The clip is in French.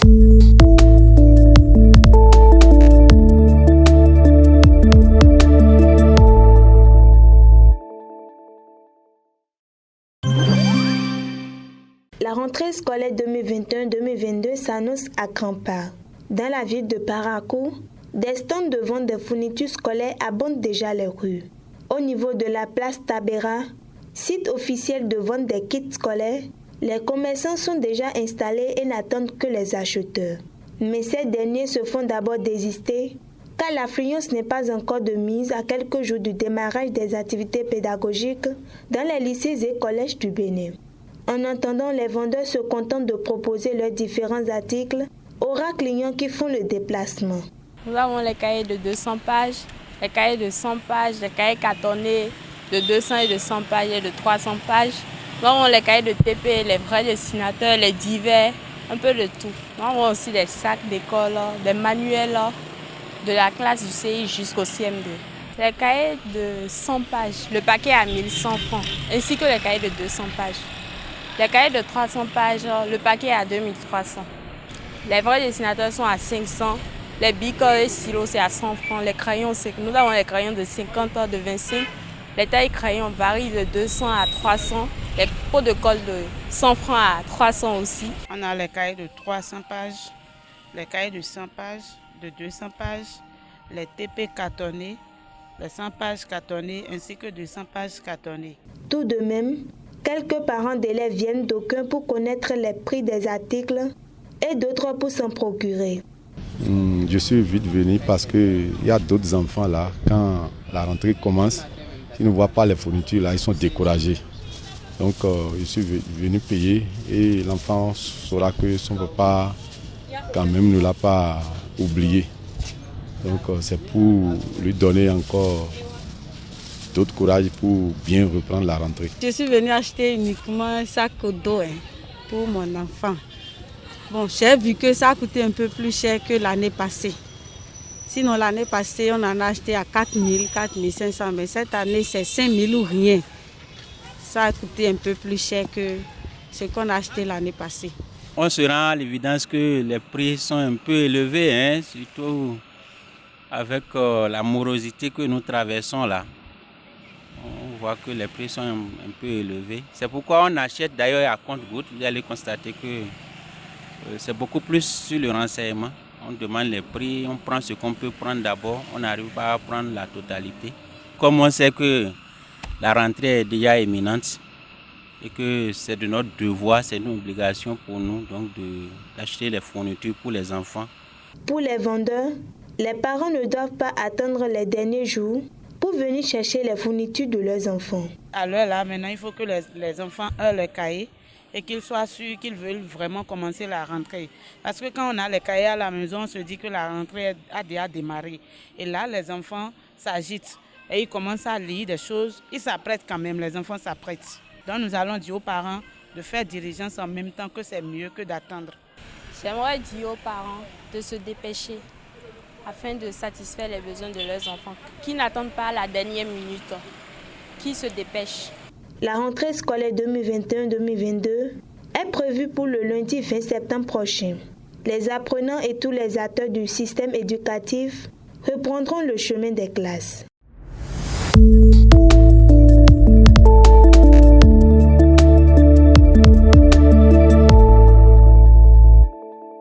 La rentrée scolaire 2021-2022 s'annonce à grands pas. Dans la ville de Parakou, des stands de vente de fournitures scolaires abondent déjà les rues. Au niveau de la place Tabera, site officiel de vente des kits scolaires, les commerçants sont déjà installés et n'attendent que les acheteurs. Mais ces derniers se font d'abord désister, car l'affluence n'est pas encore de mise à quelques jours du démarrage des activités pédagogiques dans les lycées et collèges du Bénin. En attendant, les vendeurs se contentent de proposer leurs différents articles aux rares clients qui font le déplacement. Nous avons les cahiers de 200 pages, les cahiers de 100 pages, les cahiers cartonnés de 200 et de 100 pages et de 300 pages. Nous avons les cahiers de TP, les vrais dessinateurs, les divers, un peu de tout. Nous avons aussi des sacs d'école, des manuels de la classe du CI jusqu'au CM2. Les cahiers de 100 pages, le paquet à 1100 francs, ainsi que les cahiers de 200 pages. Les cahiers de 300 pages, le paquet est à 2300. Les vrais dessinateurs sont à 500. Les bics et stylos, c'est à 100 francs. Les crayons, nous avons les crayons de 50, de 25. Les tailles crayons varient de 200 à 300. Les pots de colle de 100 francs à 300 aussi. On a les cahiers de 300 pages, les cahiers de 100 pages, de 200 pages, les TP cartonnés, les 100 pages cartonnées ainsi que 200 pages cartonnées. Tout de même, quelques parents d'élèves viennent d'aucuns pour connaître les prix des articles et d'autres pour s'en procurer. Je suis vite venu parce qu'il y a d'autres enfants là, quand la rentrée commence, s'ils ne voient pas les fournitures là, ils sont découragés. Donc je suis venu payer et l'enfant saura que son papa quand même ne l'a pas oublié. Donc c'est pour lui donner encore d'autres courage pour bien reprendre la rentrée. Je suis venue acheter uniquement un sac d'eau pour mon enfant. Bon, j'ai vu que ça a coûté un peu plus cher que l'année passée. Sinon, l'année passée, on en a acheté à 4 000, 4 500, mais cette année, c'est 5 000 ou rien. Ça a coûté un peu plus cher que ce qu'on a acheté l'année passée. On se rend à l'évidence que les prix sont un peu élevés, surtout avec la morosité que nous traversons là. On voit que les prix sont un peu élevés. C'est pourquoi on achète d'ailleurs à compte-gouttes. Vous allez constater que c'est beaucoup plus sur le renseignement. On demande les prix, on prend ce qu'on peut prendre d'abord. On n'arrive pas à prendre la totalité. Comme on sait que la rentrée est déjà imminente et que c'est de notre devoir, c'est une obligation pour nous donc d'acheter les fournitures pour les enfants. Pour les vendeurs, les parents ne doivent pas attendre les derniers jours pour venir chercher les fournitures de leurs enfants. À l'heure là, maintenant, il faut que les enfants aient les cahiers et qu'ils soient sûrs qu'ils veulent vraiment commencer la rentrée. Parce que quand on a les cahiers à la maison, on se dit que la rentrée a déjà démarré. Et là, les enfants s'agitent et ils commencent à lire des choses. Ils s'apprêtent quand même, les enfants s'apprêtent. Donc nous allons dire aux parents de faire diligence en même temps que c'est mieux que d'attendre. J'aimerais dire aux parents de se dépêcher afin de satisfaire les besoins de leurs enfants, qui n'attendent pas la dernière minute, qui se dépêchent. La rentrée scolaire 2021-2022 est prévue pour le lundi 20 septembre prochain. Les apprenants et tous les acteurs du système éducatif reprendront le chemin des classes.